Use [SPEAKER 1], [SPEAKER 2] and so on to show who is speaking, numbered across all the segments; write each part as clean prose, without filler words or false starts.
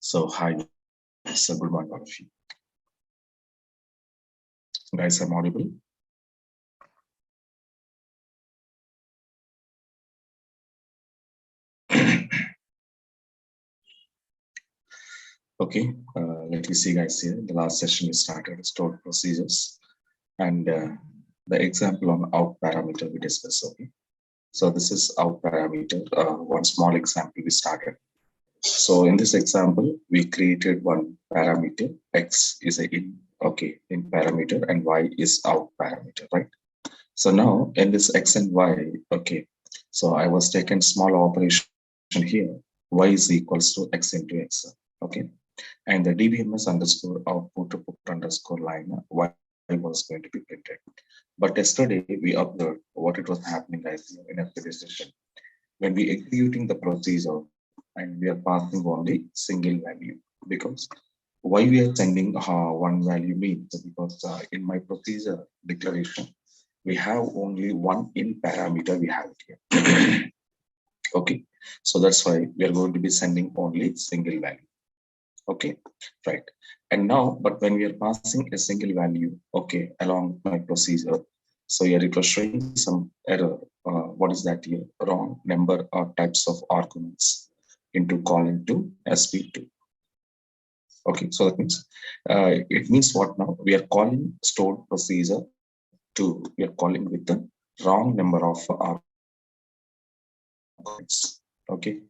[SPEAKER 1] So hi, so good morning all of you. Guys, I'm audible. Okay, let me see guys here. The last session we started stored procedures and the example on out parameter we discussed. Okay, so this is out parameter. One small example we started. So in this example, we created one parameter. X is a in parameter and Y is out parameter, right? So now in this X and Y, okay, so I was taking small operation here, Y is equals to X into X, okay? And the DBMS underscore output to put underscore line, Y was going to be printed. But yesterday we observed what it was happening guys in a session. When we executing the procedure and we are passing only single value, because why we are sending one value means because in my procedure declaration, we have only one in parameter we have it here. Okay, so that's why we are going to be sending only single value. Okay, right. And now, but when we are passing a single value, okay, along my procedure, so here it was showing some error. What is that here? Wrong number or types of arguments into calling to SP2. Okay, so that means it means what now? We are calling stored procedure to, we are calling with the wrong number of arguments. Okay.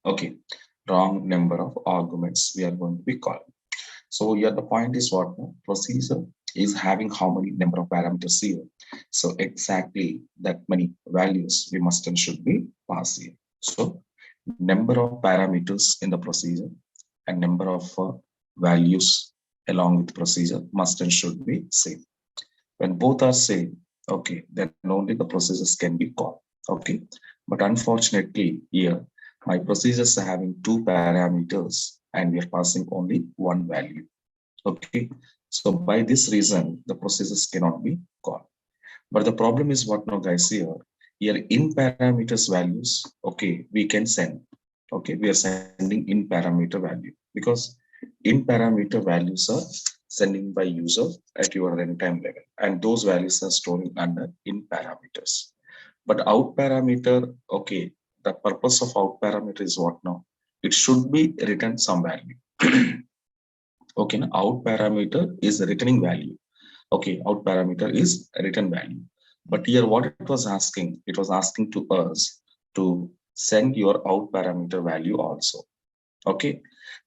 [SPEAKER 1] Okay, wrong number of arguments we are going to be calling. So here the point is what now? Procedure is having how many number of parameters here. So exactly that many values we must and should be passed here. So number of parameters in the procedure and number of values along with procedure must and should be same. When both are same, okay, then only the procedures can be called. Okay, but unfortunately here my procedures are having two parameters and we are passing only one value. Okay, so by this reason the procedures cannot be called. But the problem is what now guys here in parameters values, okay, we can send. Okay, we are sending in parameter value because in parameter values are sending by user at your runtime level, and those values are storing under in parameters. But out parameter, okay, the purpose of out parameter is what now? It should be written some value. Okay, now out parameter is returning value. Okay, out parameter is return value. But here what it was asking to us to send your out parameter value also. Okay,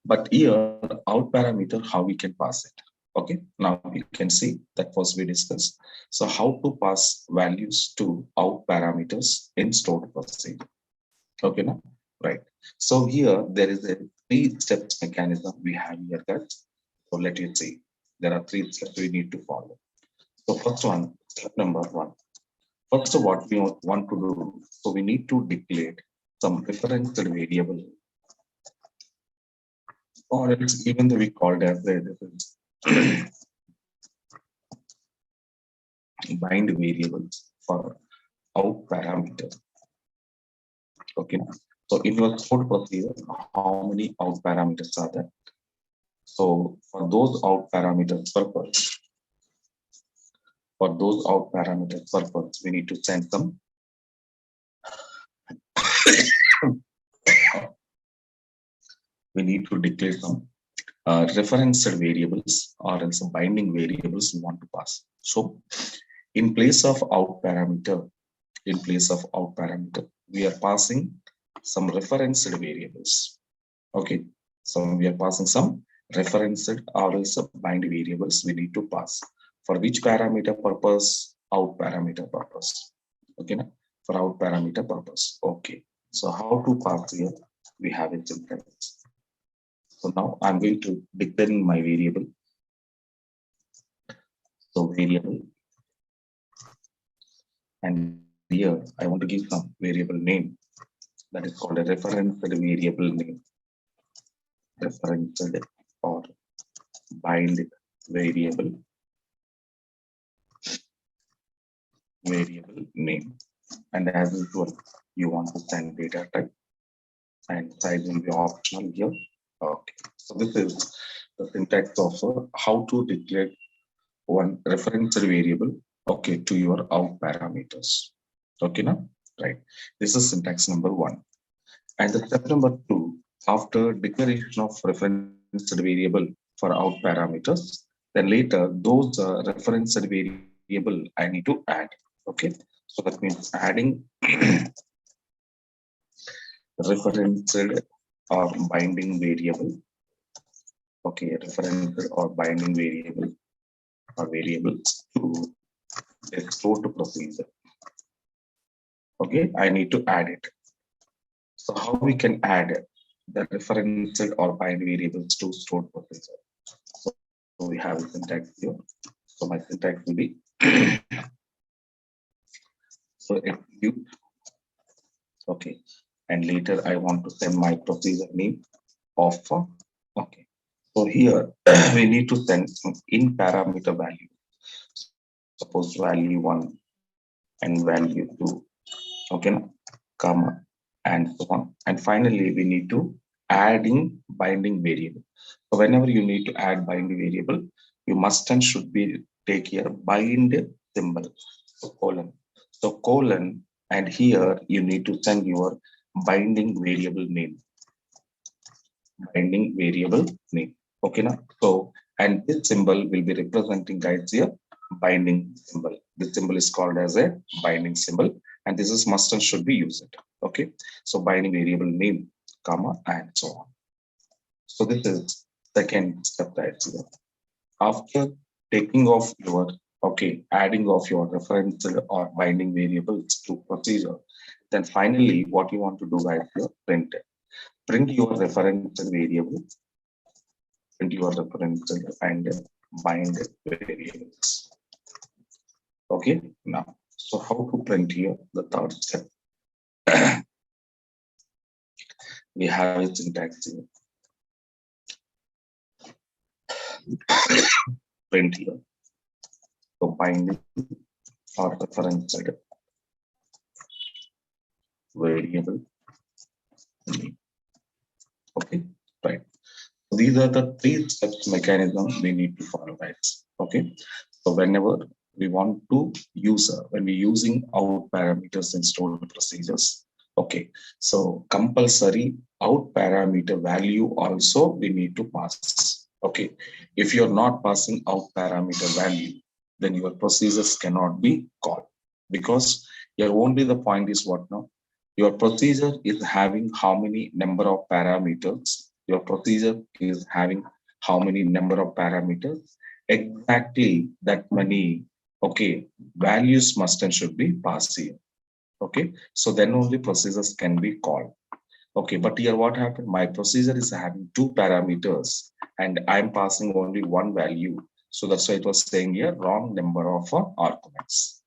[SPEAKER 1] but here out parameter, how we can pass it. Okay, now you can see that was we discussed. So how to pass values to out parameters in stored procedure. Okay, now right. So here there is a 3 steps mechanism we have here, guys. So let you see. There are 3 steps we need to follow. So first one, step number 1. First, what we want to do, so we need to declare some reference variable, or else even though we called as a reference bind variables for out parameter. Okay, so in your code procedure, how many out parameters are there? So for those out parameters purpose, we need to send some we need to declare some referenced variables or else binding variables we want to pass. So in place of out parameter, we are passing some referenced variables. Okay, so we are passing some referenced or else bind variables we need to pass. For which parameter purpose? Out parameter purpose. Okay, na? For out parameter purpose. Okay, so how to pass here? We have it in place. So now I'm going to declaring my variable. So variable, and here I want to give some variable name that is called a referenced variable name. Referenced or bind variable name. And as usual, you want to send data type and size will be optional here. Okay, so this is the syntax of how to declare one reference variable, okay, to your out parameters. Okay, now, right. This is syntax number one. And the step number two, after declaration of referenced variable for out parameters, then later those referenced variable I need to add. Okay, so that means adding referenced or binding variable. Okay, referenced or binding variable or variables to export procedure. Okay, I need to add it. So how we can add the referenced or bind variables to stored procedure? So we have a syntax here. So my syntax will be so execute. Okay, and later I want to send my procedure name of okay. So here we need to send some in parameter value. Suppose value 1 and value 2. Okay, now, comma and so on. And finally we need to adding binding variable. So whenever you need to add binding variable, you must and should be take here bind symbol. So colon. So colon, and here you need to send your binding variable name. Binding variable name. Okay, now. So and this symbol will be representing, guys, here binding symbol. This symbol is called as a binding symbol, and this is must and should be used. Okay, so binding variable name, comma, and so on. So this is second step, guys, here. After taking off your okay, adding of your reference or binding variables to procedure, then finally what you want to do, guys, here, print your reference variable, print your reference and bind variables. Okay, now, so how to print here? The third step, we have a syntax here. Print here. So binding or reference variable. Okay, right. So these are the three steps mechanism we need to follow, guys. Okay, so whenever we want to use when we're using out parameters in stored procedures, okay, so compulsory out parameter value also we need to pass. Okay, if you're not passing out parameter value, then your procedures cannot be called, because here only the point is what now, your procedure is having how many number of parameters. Your procedure is having how many number of parameters, exactly that many, okay, values must and should be passed here. Okay, so then only procedures can be called. Okay, but here what happened, my procedure is having two parameters and I'm passing only one value. So that's why it was saying here wrong number of arguments.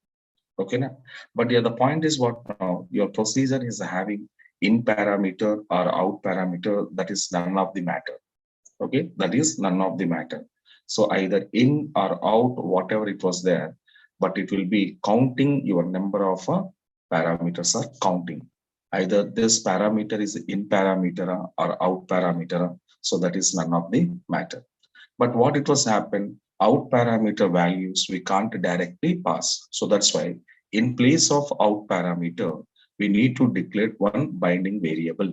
[SPEAKER 1] Okay, now, but here the point is what now, your procedure is having in parameter or out parameter, that is none of the matter. Okay, that is none of the matter. So either in or out, whatever it was there, but it will be counting your number of parameters are counting. Either this parameter is in parameter or out parameter, so that is none of the matter. But what it was happened, out parameter values we can't directly pass. So that's why in place of out parameter, we need to declare one binding variable.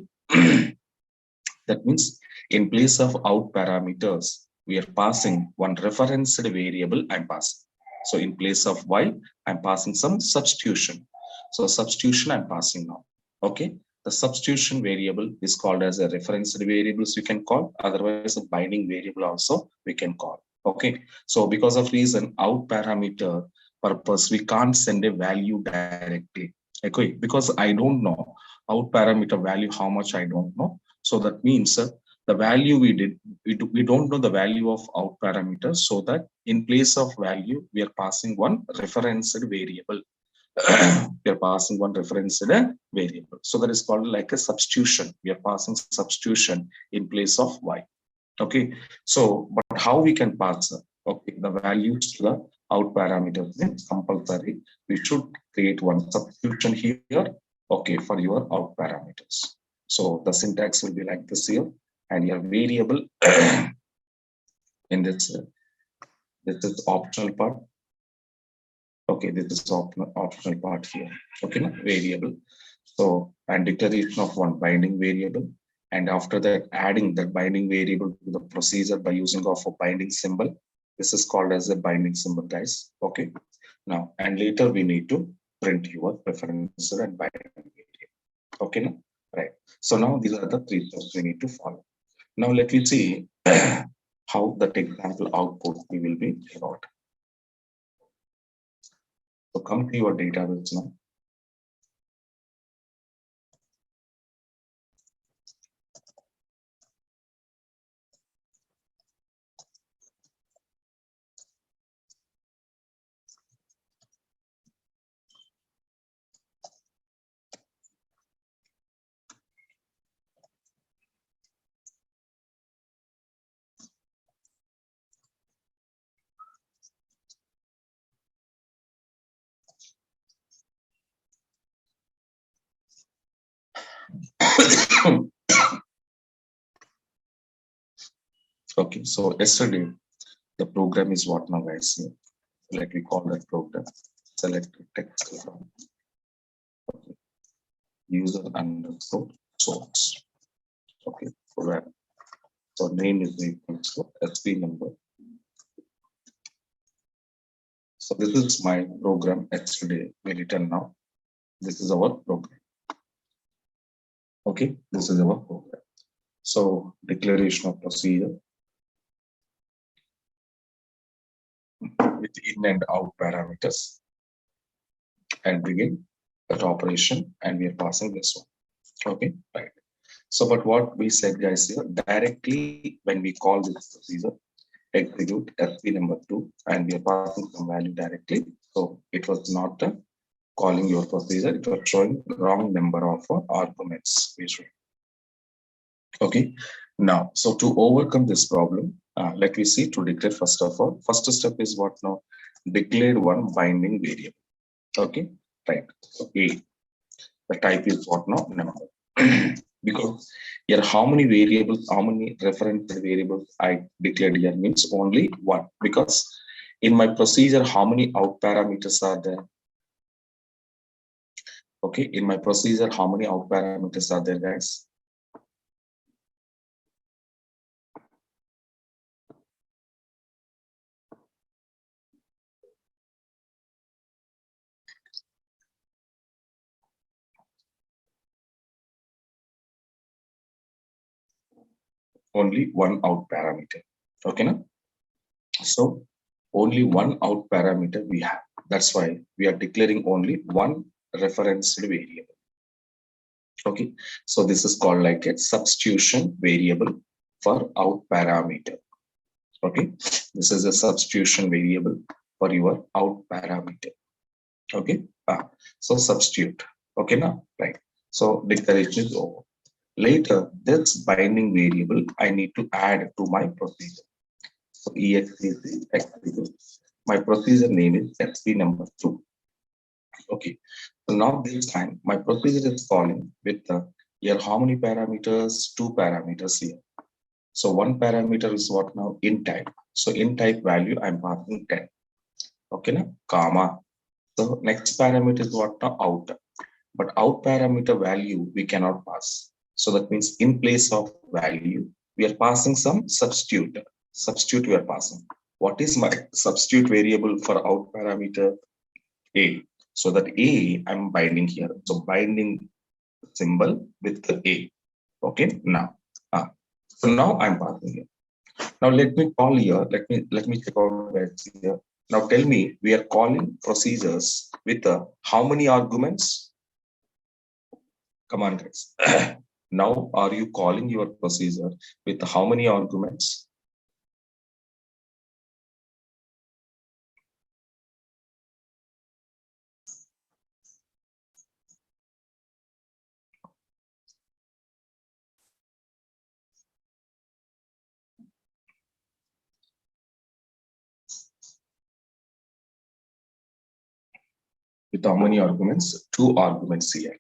[SPEAKER 1] That means in place of out parameters, we are passing one referenced variable I'm passing. So in place of y, I'm passing some substitution. So substitution I'm passing now. Okay, the substitution variable is called as a referenced variables we can call, otherwise a binding variable also we can call. Okay, so because of reason out parameter purpose, we can't send a value directly. Okay, because I don't know out parameter value how much, I don't know. So that means the value we don't know the value of out parameter, so that in place of value we are passing one referenced variable. We are passing one referenced variable. So that is called like a substitution. We are passing substitution in place of y. Okay, so but how we can pass okay the values to the out parameters is compulsory. We should create one substitution here, okay, for your out parameters. So the syntax will be like this here, and your variable in this is optional part. Okay, this is optional part here. Okay, now variable. So and declaration of one binding variable, and after that adding that binding variable to the procedure by using of a binding symbol. This is called as a binding symbol, guys. Okay. Now and later we need to print your preference and binding variable. Okay, now right. So now these are the three steps we need to follow. Now let me see how that example output we will be about. So come to your database now. Okay, so yesterday the program is what now, guys? Let me call that program. Select text from user underscore source. Okay, where so name is equals to SP number. So this is my program yesterday we written now. This is our program. Okay, this is our program. So declaration of procedure with in and out parameters and begin that operation, and we are passing this one. Okay, right. So, but what we said, guys, here directly when we call this procedure, execute SP number 2, and we are passing some value directly. So it was not calling your procedure; it was showing wrong number of arguments. Okay. Now, so to overcome this problem, let me see to declare first of all. First step is what now? Declare one binding variable. Okay, right. So A. The type is what now? Number. Because here how many variables, how many reference variables I declared here means only one. Because in my procedure, how many out parameters are there? Okay, in my procedure, how many out parameters are there, guys? Only one out parameter. Okay, now? So only one out parameter we have. That's why we are declaring only one reference variable. Okay, so this is called like a substitution variable for out parameter. Okay, this is a substitution variable for your out parameter. Okay, so substitute. Okay, now right. So declaration is over. Later, this binding variable I need to add to my procedure. So exec execute. My procedure name is SP number 2. Okay. So now this time my procedure is calling with here how many parameters? Two parameters here. So one parameter is what now? In type. So in type value I'm passing 10. Okay, now comma. So next parameter is what now? Out. But out parameter value we cannot pass. So that means in place of value, we are passing some substitute. Substitute we are passing. What is my substitute variable for out parameter? A. So that A I'm binding here. So binding symbol with the A. Okay, now. So now I'm passing here. Now let me call here. Let me check out that here. Now tell me, we are calling procedures with how many arguments? Come on, guys. Now, are you calling your procedure with how many arguments? With how many arguments? Two arguments here.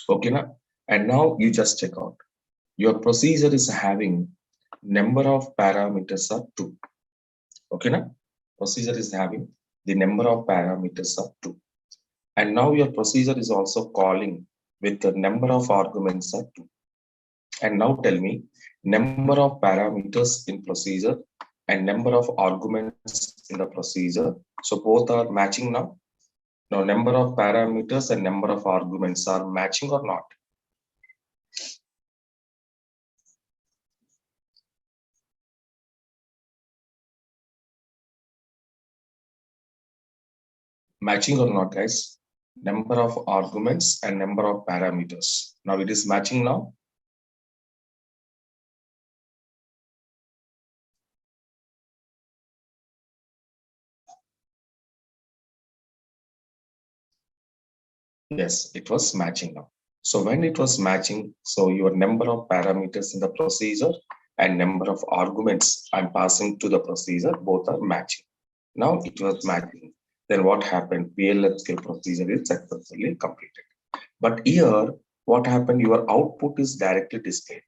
[SPEAKER 1] Okay, now. And now you just check out. Your procedure is having number of parameters are 2. Okay, na? Procedure is having the number of parameters are 2. And now your procedure is also calling with the number of arguments are 2. And now tell me, number of parameters in procedure and number of arguments in the procedure. So both are matching now. Now number of parameters and number of arguments are matching or not? Matching or not, guys? Number of arguments and number of parameters. Now it is matching now. Yes, it was matching now. So when it was matching, so your number of parameters in the procedure and number of arguments I'm passing to the procedure, both are matching. Now it was matching. Then what happened? Plsql procedure is successfully completed. But here, what happened? Your output is directly displayed.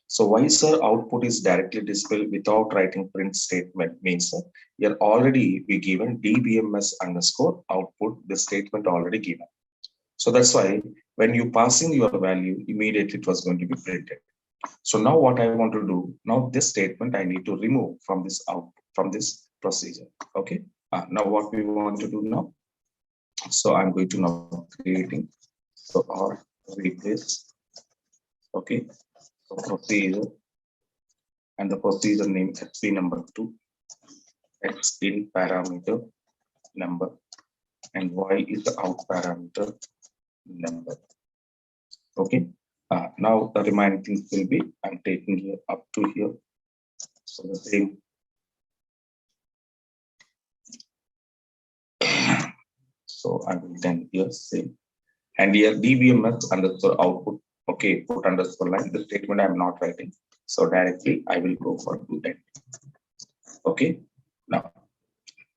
[SPEAKER 1] So why, sir, output is directly displayed without writing print statement means, sir, here already we given dbms underscore output, the statement already given. So that's why when you passing your value, immediately it was going to be printed. So now what I want to do, now this statement I need to remove from this output, from this procedure. Okay. Now what we want to do now. So I'm going to now creating, so or replace, okay, so procedure and the procedure name xp number 2, x in parameter number, and y is the out parameter number. Okay. Now the remaining things will be, I'm taking here up to here. So the same. So I will then here same. And here dbms underscore output. Okay, put underscore line. The statement I'm not writing. So directly I will go for to end. Okay. Now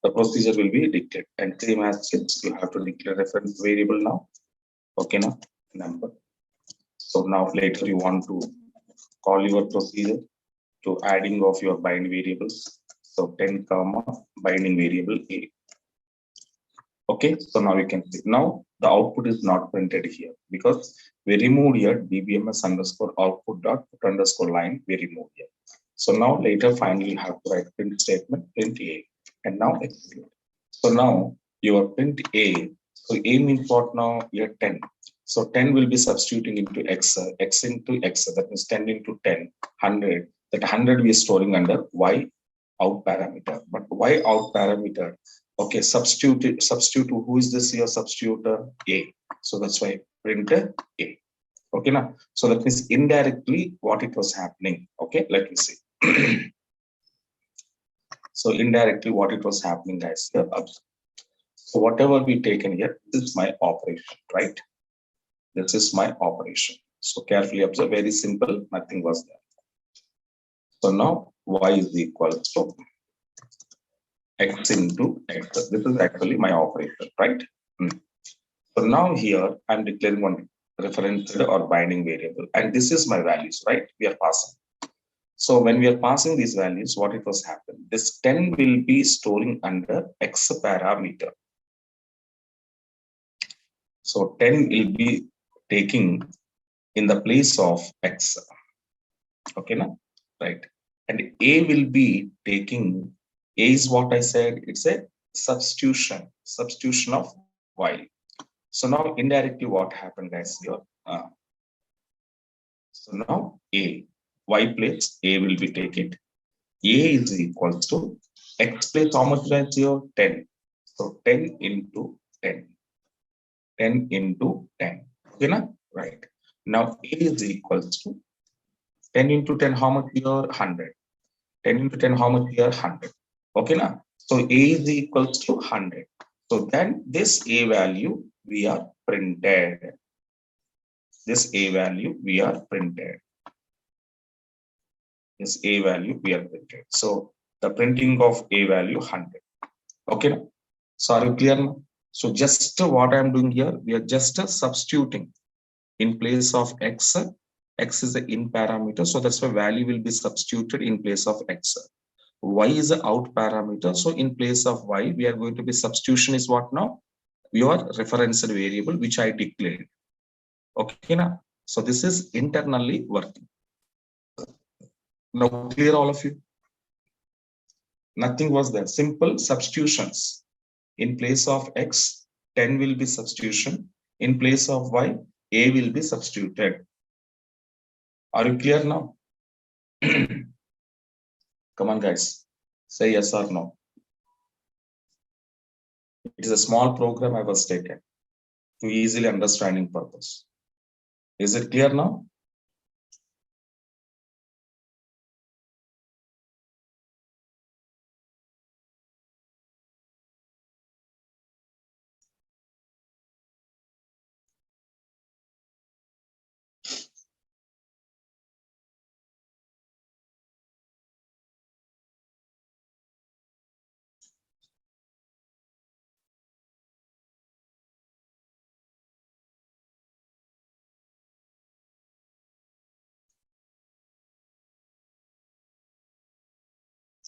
[SPEAKER 1] the procedure will be dictated. And same as since you have to declare reference variable now. Okay, now number. So now later you want to call your procedure to adding of your bind variables. So 10 comma binding variable a. Okay, so now you can see now the output is not printed here because we removed here dbms underscore output dot put underscore line, we removed here. So now later finally you have to write print statement print a and now execute. So now your print a, so a means what now? Here 10. So 10 will be substituting into x, x into x, that means 10 into 10, 100. That 100 we are storing under y out parameter. But y out parameter, okay, substitute who is this here? Substitute a. So that's why print a. Okay, now so that means indirectly what it was happening. Okay, let me see. So indirectly what it was happening, guys, here. So whatever we taken here, this is my operation, right? This is my operation. So carefully observe, very simple, nothing was there. So now y is equal to x into x. This is actually my operation, right? So now here I'm declaring one reference or binding variable, and this is my values, right? We are passing. So when we are passing these values, what it was happening? This 10 will be storing under x parameter. So 10 will be taking in the place of x. Okay, now, right? And a will be taking, a is what I said, it's a substitution of y. So now indirectly what happened, guys, here? So now a, y place, a will be taken. A is equal to x place, how much is here? 10. So 10 into 10. 10 into 10. Okay, now? Right. Now a is equal to 10 into 10, how much here? 100. 10 into 10, how much here? 100. Okay, now? So a is equals to 100. So then this a value we are printed. This a value we are printed. This a value we are printed. So the printing of a value 100. Okay, now? So are you clear now? So just what I'm doing here, we are just substituting In place of x, x is the in parameter, so that's why value will be substituted in place of x. Y is the out parameter, so in place of y, we are going to be substitution is what now? Your referenced variable, which I declared. Okay, now, so this is internally working. Now, clear all of you? Nothing was there. Simple substitutions. In place of x, 10 will be substitution. In place of y, a will be substituted. Are you clear now? Come on, guys. Say yes or no. It is a small program I was taken to easily understanding purpose. Is it clear now?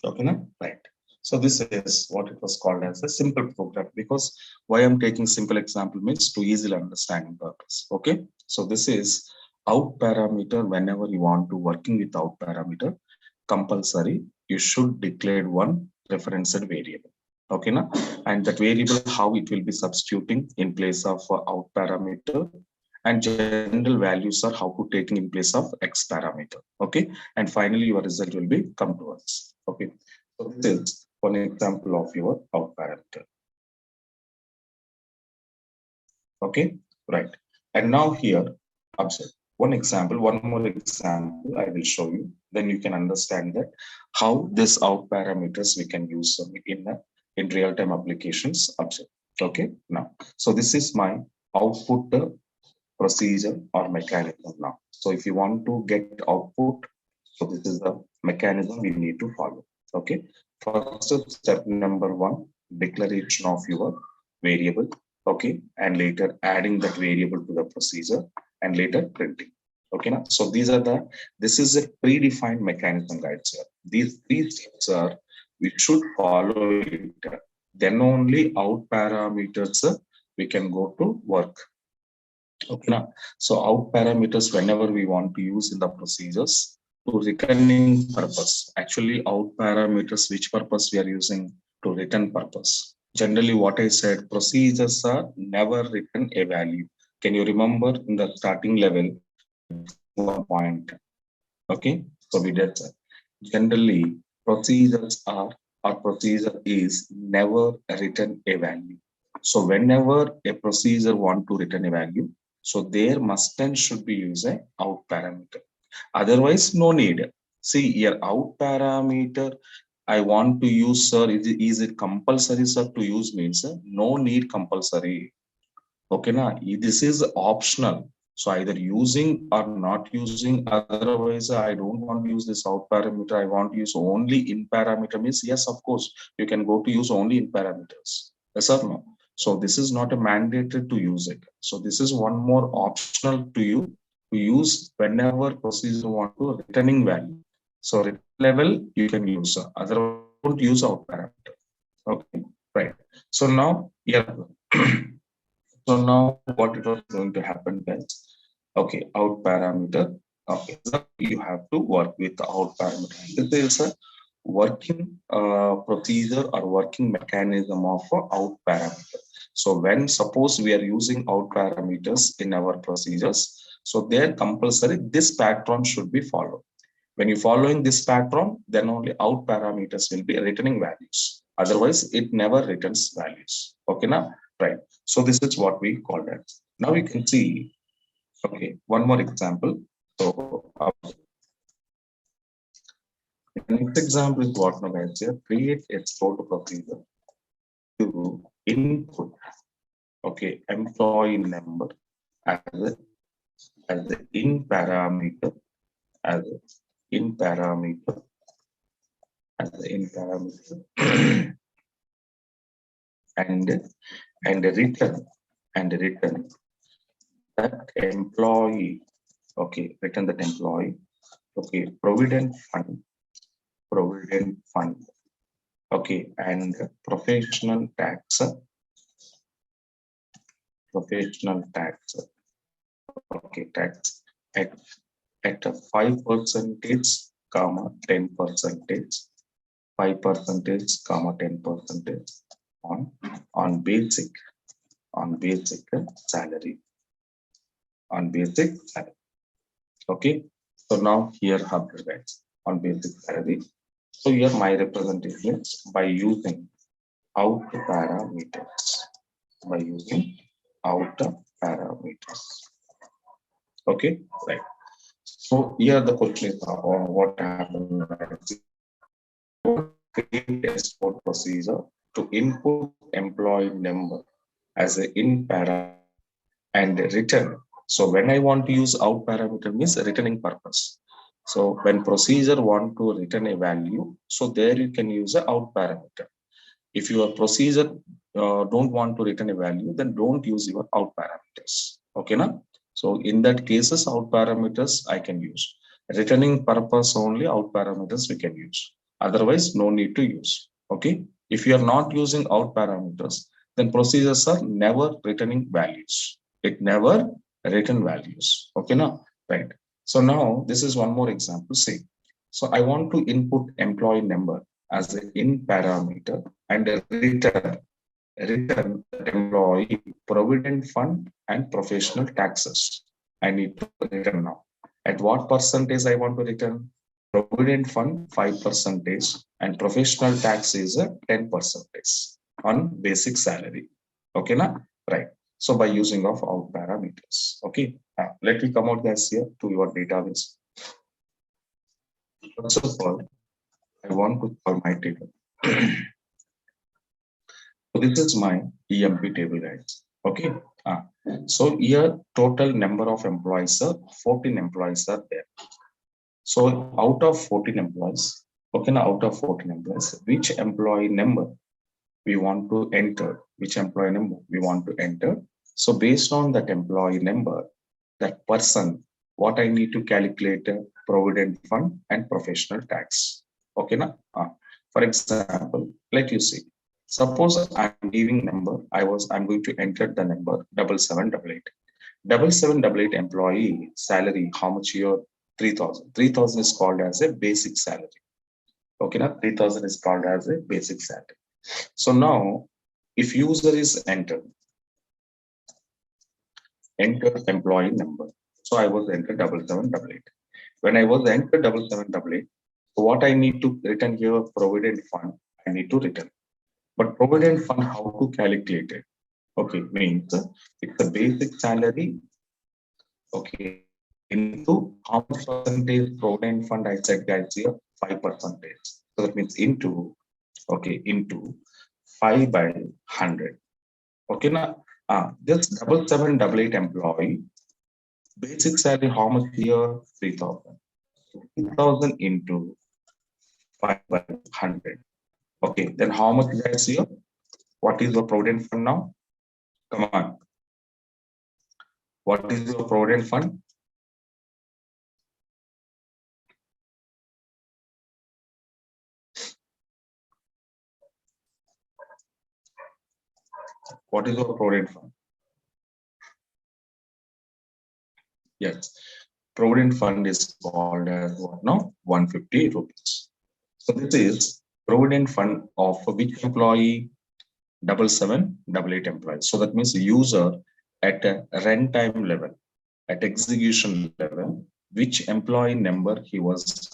[SPEAKER 1] Okay, now? Right. So this is what it was called as a simple program, because why I'm taking simple example means to easily understanding purpose. Okay. So this is out parameter. Whenever you want to working with out parameter, compulsory, you should declare one referenced variable. Okay, now, and that variable, how it will be substituting in place of out parameter, and general values are how to taking in place of x parameter. Okay, and finally your result will be come to us. Okay, so this is one example of your out parameter. Okay, right. And now here, observe one example, one more example I will show you. Then you can understand that how this out parameters we can use in real-time applications. Observe. Okay, now, so this is my output procedure or mechanism now. So if you want to get output, so this is the mechanism we need to follow. Okay, first step number one, declaration of your variable. Okay, and later adding that variable to the procedure, and later printing. Okay, now, so this is a predefined mechanism, guys. Here, these three steps are we should follow it. Then only out parameters we can go to work. Okay, now, so out parameters whenever we want to use in the procedures to returning purpose. Actually, out parameters which purpose we are using to return purpose. Generally, what I said, procedures are never return a value. Can you remember in the starting level? 1 point. Okay, so we did that. Generally, procedures are or procedure is never return a value. So whenever a procedure want to return a value, so there must and should be use a out parameter. Otherwise, no need. See here, out parameter. I want to use, sir. Is it compulsory, sir, to use means no need compulsory. Okay, na? This is optional. So either using or not using. Otherwise, I don't want to use this out parameter. I want to use only in parameter means yes, of course, you can go to use only in parameters. Yes or no? So this is not a mandatory to use it. So this is one more optional to you to use whenever procedure want to returning value. So return level you can use. Otherwise, don't use out parameter. Okay, right. So now, yeah. So now what it was going to happen, guys? Okay, out parameter. Okay, so you have to work with the out parameter. This is a working procedure or working mechanism of out parameter. So when suppose we are using out parameters in our procedures, so there compulsory this pattern should be followed. When you following this pattern, then only out parameters will be returning values. Otherwise, it never returns values. Okay, now, right. So this is what we call that. Now you can see, okay, one more example. So the next example is what now, guys? Here, create export procedure to input, okay, employee number as a, as the in parameter, as a in parameter, as the in parameter. and and return that employee, okay, return that employee, okay, provident fund, okay, and professional tax, okay, tax at at a 5 percentage, comma 10 percentage, 5 percentage, comma 10 percentage on on basic on basic salary, on basic salary. Okay, so now here have the guys on basic salary. So here my representation is by using outer parameters, by using outer parameters. Okay, right. So here the question is what happened create export procedure to input employee number as an in parameter and return. So when I want to use out parameter means returning purpose. So when procedure want to return a value, so there you can use a out parameter. If your procedure don't want to return a value, then don't use your out parameters. Okay, now. So in that cases, out parameters I can use. Returning purpose only out parameters we can use. Otherwise, no need to use. Okay. If you are not using out parameters, then procedures are never returning values. It never return values. Okay, now right. So now this is one more example. Say, so I want to input employee number as an in parameter and return employee provident fund and professional taxes. I need to return now. At what percentage I want to return? Provident fund 5 percentage and professional tax is a 10 percentage on basic salary. Okay, now right. So by using of out parameters. Okay, let me come out guys here to your database. First of all, I want to call my table. So this is my EMP table, guys. Okay. So here total number of employees are 14 employees are there. So out of 14 employees, okay, now out of 14 employees, which employee number we want to enter? Which employee number we want to enter? So based on that employee number, that person, what I need to calculate provident fund and professional tax. Okay, now. For example, let you see. Suppose I'm giving number. I'm going to enter the number 7788. 7788 employee salary. How much year? 3,000. 3,000 is called as a basic salary. Okay, now 3,000 is called as a basic salary. So now, if user is enter employee number. So I was enter 7788. When I was enter 7788, so what I need to return here provident fund, I need to return. But provident fund, how to calculate it? Okay, means it's a basic salary. Okay, into how much percentage provident fund I said guys here 5 percentage. So that means into into 5 by 100. Okay, now this 7788 employee basic salary how much here 3,000. 3,000 into 5 by 100. Okay, then how much guys here? What is the provident fund now? Come on. What is your provident fund? What is your provident fund? Yes, provident fund is called as what now? 150 rupees. So this is provident fund of which employee? 7788 employees. So that means the user at a runtime level, at execution level, which employee number he was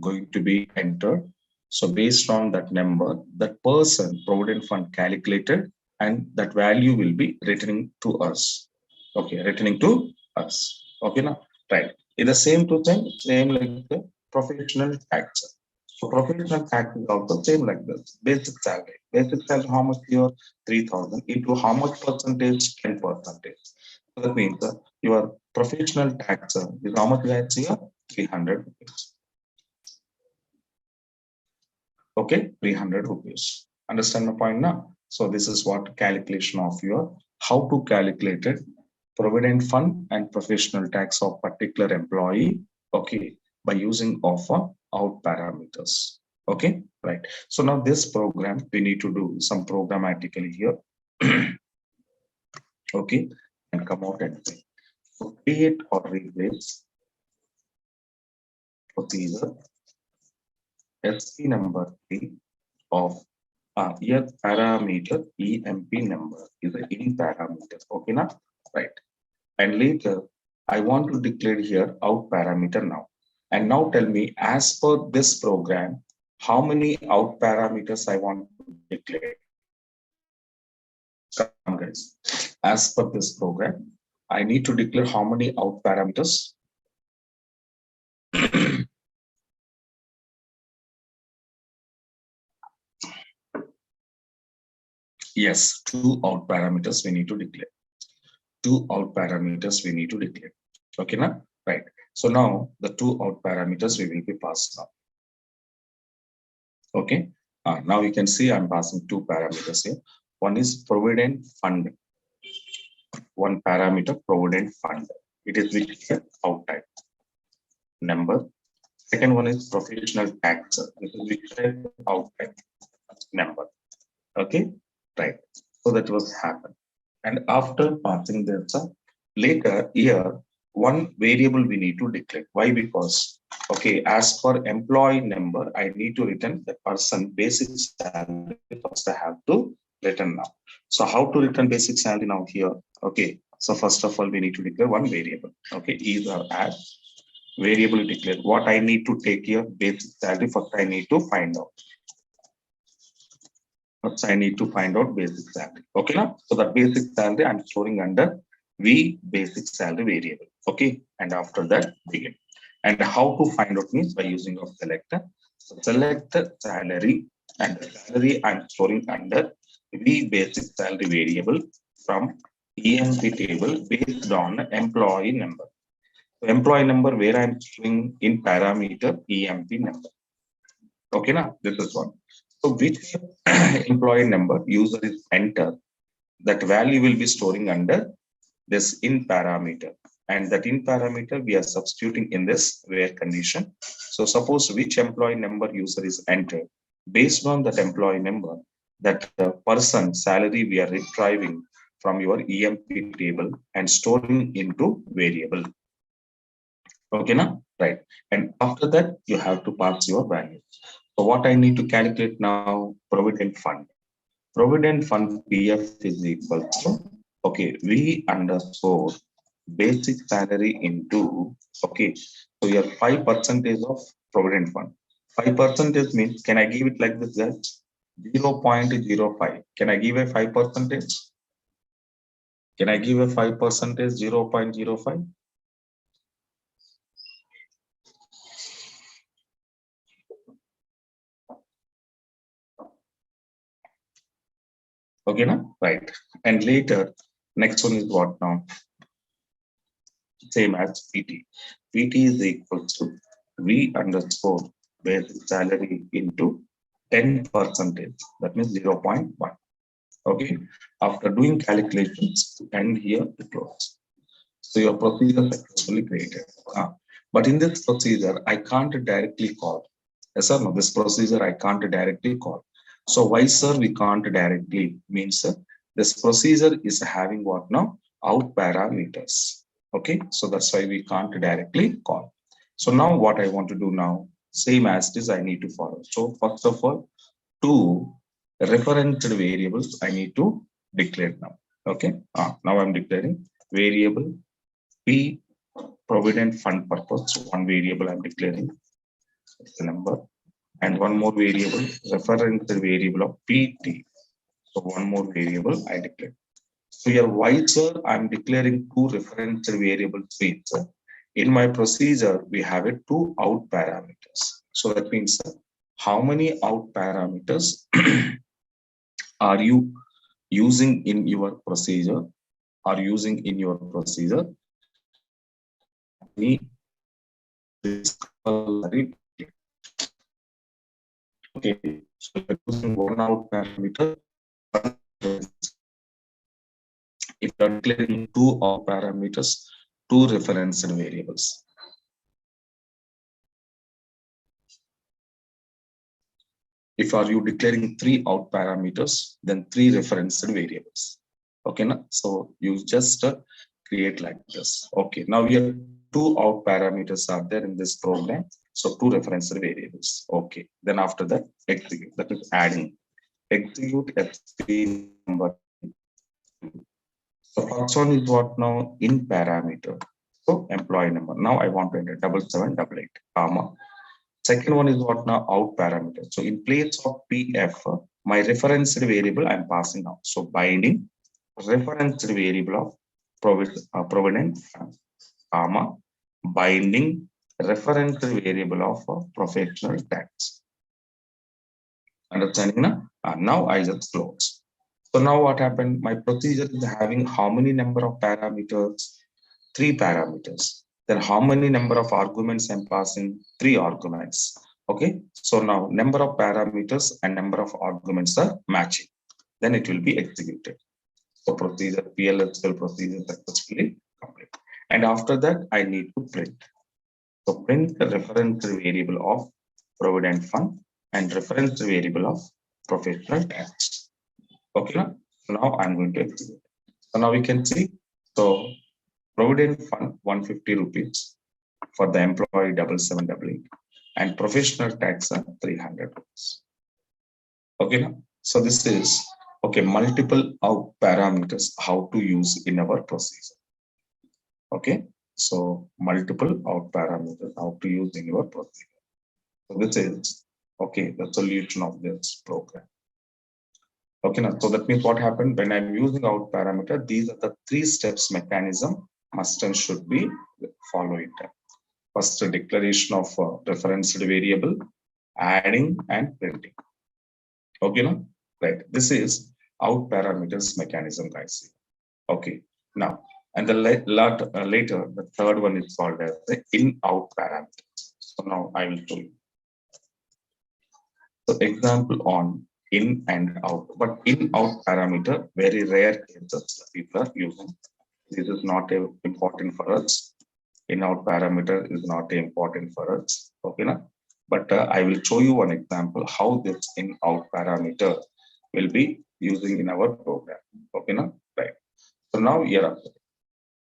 [SPEAKER 1] going to be entered. So based on that number, that person provident fund calculated and that value will be returning to us. Okay, returning to us. Okay, now right. In the same to same like the professional tax. So professional tax is also same like this. Basic salary. Basic salary, how much your 3,000 into how much percentage? 10 percentage. So that means your professional tax is how much guys here? 300 rupees. Okay, 300 rupees. Understand my point now? So this is what calculation of your how to calculate it provident fund and professional tax of particular employee, okay, by using of out parameters. Okay, right. So now this program, we need to do some programmatically here. Okay, and come out and say, so create or replace procedure SP number 3 of here parameter EMP number is an in parameter. Okay, now right. And later I want to declare here out parameter now. And now tell me, as per this program, how many out parameters I want to declare? Come guys, as per this program, I need to declare how many out parameters? Yes, two out parameters we need to declare. Two out parameters we need to declare. Okay, now right. So now the two out parameters we will be passed now. Okay. Now you can see I'm passing two parameters here. One is provident fund. One parameter provident fund. It is which out type number. Second one is professional tax. This is which out type number. Okay, right. So that was happen. And after passing this, later here one variable we need to declare. Why? Because okay, as per employee number, I need to return the person basic salary. First, I have to return now. So how to return basic salary now here? Okay. So first of all, we need to declare one variable. Okay, either add variable declare. What I need to take here basic salary. First, I need to find out. First, I need to find out basic salary. Okay, now so the basic salary I'm storing under V basic salary variable. Okay, and after that begin. And how to find out means by using of selector. So select the salary, and the salary I'm storing under V basic salary variable from EMP table based on employee number. So employee number where I'm storing in parameter EMP number. Okay, now this is one. So which employee number user is enter, that value will be storing under this in parameter, and that in parameter we are substituting in this where condition. So suppose which employee number user is entered, based on that employee number, that the person salary we are retrieving from your EMP table and storing into variable. Okay, now right. And after that you have to pass your value. So what I need to calculate now, provident fund. Provident fund PF is equal to, okay, V underscore basic salary into, okay, so your 5% of provident fund. 5% means, can I give it like this, guys? 0.05. Can I give a 5%? Can I give a 5%? 0.05? Okay, now right. And later, next one is what now? Same as PT. PT is equal to V underscore basic salary into 10%. That means 0.1. Okay. After doing calculations, and here to close. So your procedure successfully created. But in this procedure, I can't directly call. Yes or no? This procedure I can't directly call. So why, sir, we can't directly means this procedure is having what now? Out parameters. Okay, so that's why we can't directly call. So now what I want to do now, same as this, I need to follow. So first of all, two referenced variables I need to declare now. Okay, now I'm declaring variable P provident fund purpose. So one variable I'm declaring the number, and one more variable reference variable of PT. So one more variable I declare. So here, why, sir, I'm declaring two reference variables means in my procedure we have a two out parameters. So that means how many out parameters are you using in your procedure? Are using in your procedure? Okay, so using one out parameter. If are declaring two out parameters, two referenced variables. If are you declaring three out parameters, then three referenced variables. Okay, na? So you just create like this. Okay, now here two out parameters are there in this program. So two referenced variables. Okay, then after that, execute. That is adding. Execute fp number. So first one is what now in parameter. So employee number. Now I want to enter 7788, comma. Second one is what now out parameter. So in place of PF, my reference variable I'm passing out. So binding reference variable of provident fund, comma, binding reference variable of professional tax. Understanding now? Now I just close. So now what happened? My procedure is having how many number of parameters? Three parameters. Then how many number of arguments I'm passing? Three arguments. Okay. So now number of parameters and number of arguments are matching. Then it will be executed. So procedure Plsql procedure successfully complete. And after that, I need to print. So print the reference variable of provident fund and reference variable of professional tax. Okay. Now I'm going to execute. So now we can see. So provident fund 150 rupees for the employee 7788 and professional tax 300 rupees. Okay. So this is okay. Multiple out parameters how to use in our procedure. Okay. So multiple out parameters how to use in your procedure. So this is okay. The solution of this program. Okay. Now, so that means what happened when I'm using out parameter, these are the three steps mechanism must and should be followed. First, a declaration of referenced variable, adding and printing. Okay, no? Right. This is out parameters mechanism, guys. Okay. Now, and the later, the third one is called as the in-out parameters. So now I will show you. So example on in and out, but in-out parameter, very rare cases people are using. This is not important for us. In-out parameter is not important for us. Okay, na? But I will show you one example how this in-out parameter will be using in our program. Okay, na? Right. So now here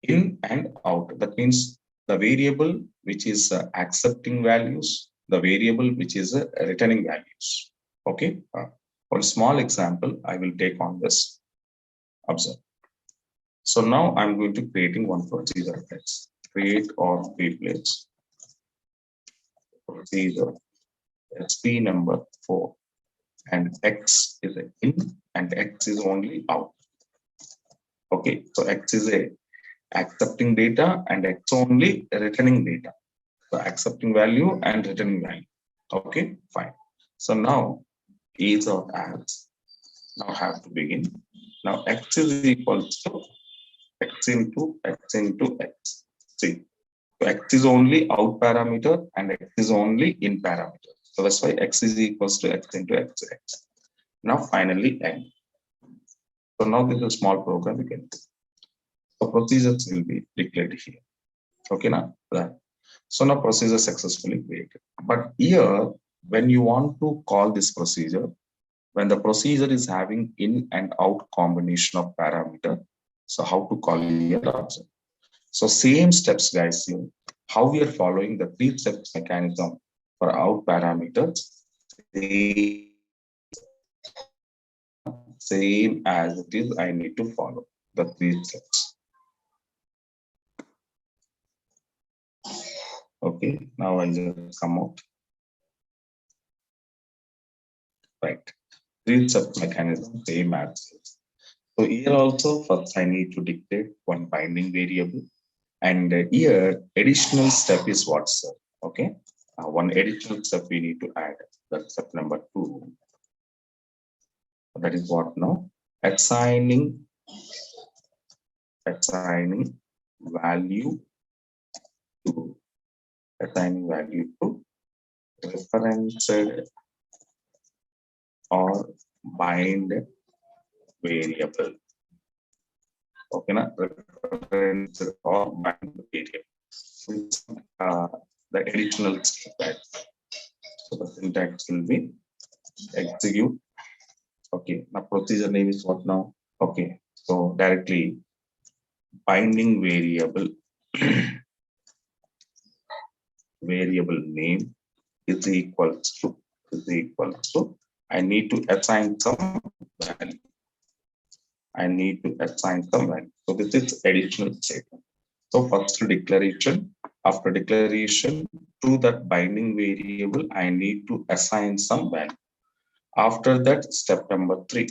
[SPEAKER 1] in and out. That means the variable which is accepting values, the variable which is returning values. Okay. One small example I will take on this. Observe. So now I'm going to creating one procedure. Let's create or replace procedure SP number 4 and X is a in and X is only out. Okay, so X is a accepting data and X only returning data. So accepting value and returning value. Okay, fine. So now is or as now have to begin. Now X is equals to X into X into X. See, so X is only out parameter and X is only in parameter. So that's why X is equals to X into X. Now finally end. So now this is a small program we can do. So procedures will be declared here. Okay, now right. So now procedure successfully created. But here, when you want to call this procedure, when the procedure is having in and out combination of parameter, so how to call here also. So same steps, guys, here. How we are following the three steps mechanism for out parameters, same as it is, I need to follow the three steps. Okay, now I just come out. Right. Three steps mechanism, same as it. So here also, first I need to dictate one binding variable. And here, additional step is what, sir? Okay. One additional step we need to add. That's step number 2. That is what now? Assigning value to referenced or bind variable. Okay, na reference or bind variable. So it's, the additional step. So the syntax will be execute. Okay, now procedure name is what now? Okay, so directly binding variable variable name is equals to I need to assign some value. I need to assign some value. So this is additional statement. So first declaration, after declaration to that binding variable, I need to assign some value. After that, step number 3,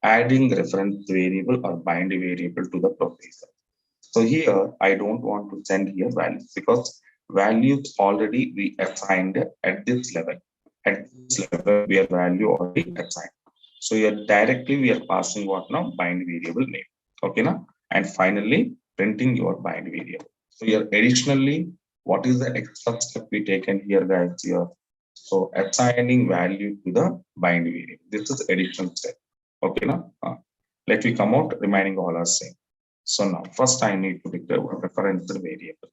[SPEAKER 1] adding reference variable or bind variable to the procedure. So here I don't want to send here values because values already we assigned at this level. At this level, we are value already assigned. So here directly we are passing what now? Bind variable name. Okay now? And finally printing your bind variable. So here additionally, what is the extra step we taken here, guys? Here. So assigning value to the bind variable. This is additional step. Okay now? Let me come out, remaining all are same. So now first I need to declare a reference variable.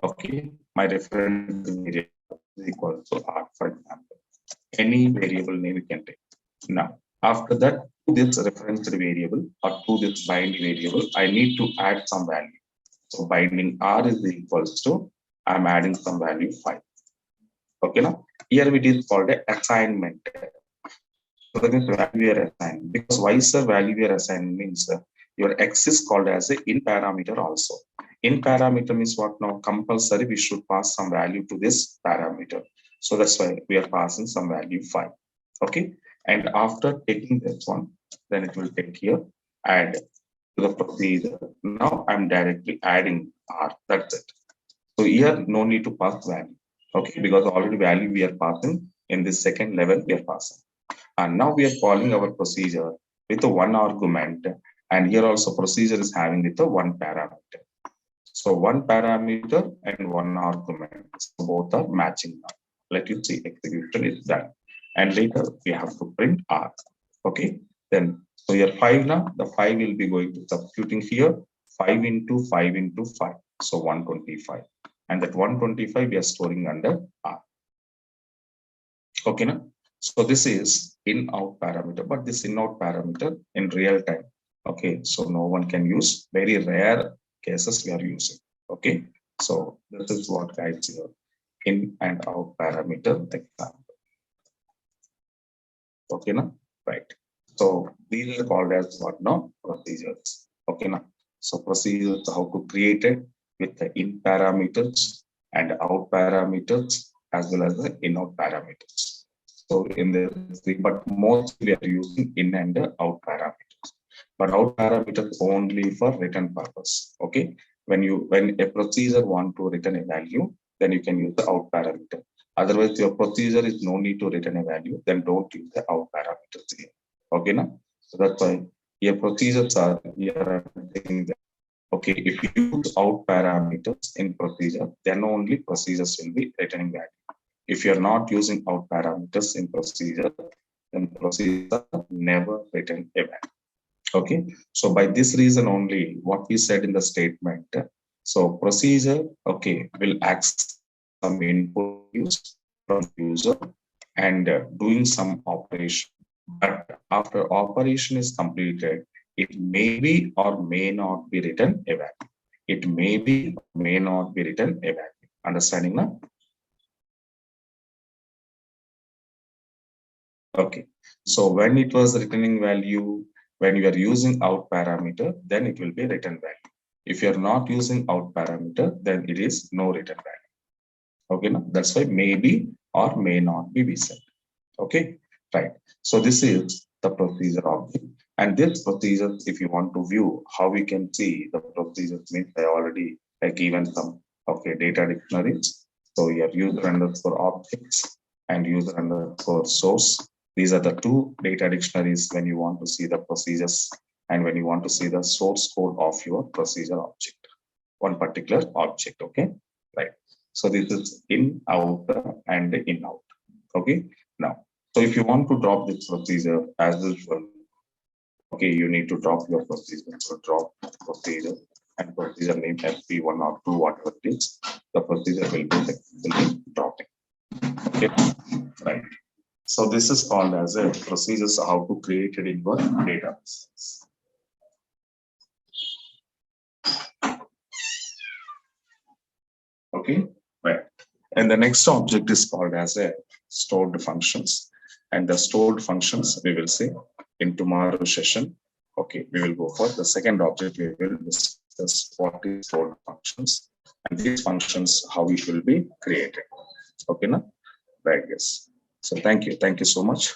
[SPEAKER 1] Okay, my reference variable is equal to R, for example. Any variable name you can take. Now, after that, to this reference variable or to this bind variable, I need to add some value. So binding R is equals to, I'm adding some value 5. Okay, now here it is called a assignment. So that means value we are assigned. Because why sir value we are assigned means your x is called as a in parameter also. In parameter means what now? Compulsory we should pass some value to this parameter. So that's why we are passing some value 5. Okay. And after taking this one, then it will take here add to the procedure. Now I'm directly adding R. That's it. So here no need to pass value. Okay, because already value we are passing in this second level we are passing. And now we are calling our procedure with a one argument. And here also procedure is having with a one parameter. So one parameter and one argument. So both are matching now. Let you see execution is done. And later we have to print R. Okay. Then so here 5 now, the 5 will be going to substituting here 5 into 5 into 5. So 125. And that 125 we are storing under R. Okay. Now? So this is in-out parameter, but this in-out parameter in real time. Okay, so no one can use. Very rare cases we are using. Okay, so this is what guides your in and out parameter example. Okay, now right. So these are called as what now? Procedures. Okay, now so procedures how to create it with the in parameters and out parameters as well as the in-out parameters. So in the three, but mostly we are using in and out parameters. But out parameters only for return purpose. Okay. When a procedure want to return a value, then you can use the out parameter. Otherwise, your procedure is no need to return a value, then don't use the out parameters here. Okay, now? So that's why your procedures are here. Okay, if you use out parameters in procedure, then only procedures will be returning value. If you're not using out parameters in procedure, then procedure never return a value. Okay, so by this reason only, what we said in the statement, so procedure, okay, will access some input use from user and doing some operation. But after operation is completed, it may be or may not be written a value. It may be or may not be written a value. Understanding now? Okay, so when it was returning value, when you are using out parameter, then it will be return value. If you are not using out parameter, then it is no return value. Okay, now that's why maybe or may not be we said. Okay, right. So this is the procedure object. And this procedure, if you want to view how we can see the procedures, means I already given some data dictionaries. So your user underscore objects and user underscore source. These are the two data dictionaries when you want to see the procedures and when you want to see the source code of your procedure object, one particular object. Okay, right. So this is in, out, and in, out. Okay, now, so if you want to drop this procedure as usual, Okay, you need to drop your procedure. So drop procedure and procedure name FP1 or 2, whatever it is, the procedure will be dropping. Okay, right. So this is called as a procedures how to create it in your database. Okay, right. And the next object is called as a stored functions. And the stored functions we will see in tomorrow's session. Okay, we will go for the second object. We will discuss what is stored functions and these functions how it will be created. Okay, now, right? Yes. So thank you so much.